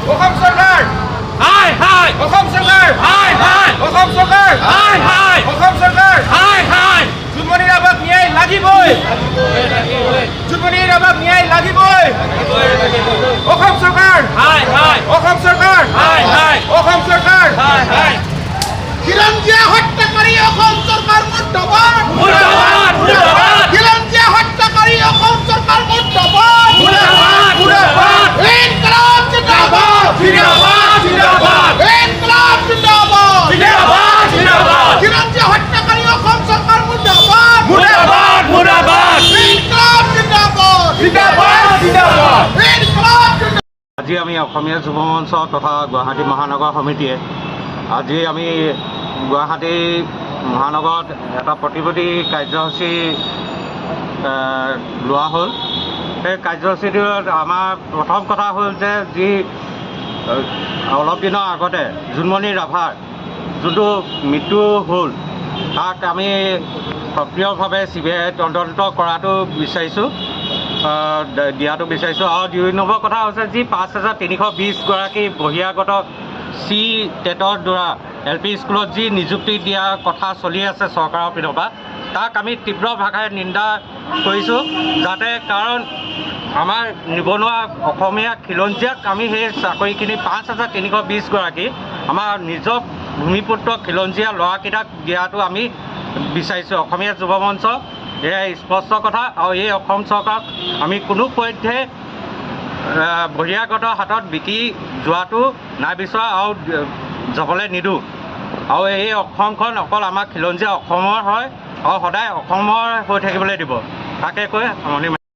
অসম চৰকাৰ হাই হাই অসম চৰকাৰ হাই হাই অসম চৰকাৰ হাই হাই অসম চৰকাৰ হাই হাই জুনমণি ৰাভাক ন্যায় লাগিবই জুনমণি ৰাভাক ন্যায় লাগিবই অসম চৰকাৰ হাই হাই অসম চৰকাৰ হাই হাই অসম চৰকাৰ হাই হাই খিলঞ্জীয়া হত্যাকাৰী অসম চৰকাৰ মুৰ্দাবাদ মুৰ্দাবাদ মুৰ্দাবাদ খিলঞ্জীয়া হত্যাকাৰী অসম চৰকাৰ মুৰ্দাবাদ মুৰ্দাবাদ মুৰ্দাবাদ ইনকলাব জিন্দাবাদ জিন্দাবাদ জিন্দাবাদ ইনকলাব জিন্দাবাদ জিন্দাবাদ জিন্দাবাদ খিলঞ্জীয়া হত্যাকাৰী অসম চৰকাৰ মুৰ্দাবাদ মুৰ্দাবাদ মুৰ্দাবাদ ইনকলাব জিন্দাবাদ জিন্দাবাদ জিন্দাবাদ ইনকলাব জিন্দাবাদ। আজি আমি অসমীয়া যুৱ মঞ্চ তথা গুৱাহাটী মহানগৰ সমিতিয়ে আজি আমি গুৱাহাটী মহানগৰত এটা প্ৰতিবাদী কাৰ্যসূচী লোৱা হ'ল। সেই কাৰ্যসূচীটোত আমাৰ প্ৰথম কথা হ'ল যে যি অলপ দিনৰ আগতে জুনমণি ৰাভাৰ যোনটো মৃত্যু হ'ল তাক আমি সক্ৰিয়ভাৱে CBI তদন্ত কৰাটো বিচাৰিছোঁ, দিয়াটো বিচাৰিছোঁ। আৰু 2 নম্বৰ কথা হৈছে যি 5320গৰাকী বহিৰাগত টেটৰ দ্বাৰা LP স্কুলত যি নিযুক্তি দিয়া কথা চলি আছে চৰকাৰৰ পিনৰ পৰা, তাক আমি তীব্ৰ ভাষাৰে নিন্দা কৰিছোঁ। যাতে কাৰণ আমাৰ নিবনুৱা অসমীয়া খিলঞ্জীয়াক আমি সেই চাকৰিখিনি 5320গৰাকী আমাৰ নিজৰ ভূমিপুত্ৰ খিলঞ্জীয়া ল'ৰাকেইটাক দিয়াটো আমি বিচাৰিছোঁ। অসমীয়া যুৱ মঞ্চ এয়াই স্পষ্ট কথা। আৰু এই অসম চৰকাৰক আমি কোনো পধ্যে বহিৰাগতৰ হাতত বিকি যোৱাটো নাই বিচৰা আৰু যাবলৈ নিদিওঁ। আৰু এই অসমখন অকল আমাৰ খিলঞ্জীয়া অসমৰ হয় আৰু সদায় অসমৰ হৈ থাকিবলৈ দিব। তাকে কৈ সামৰণি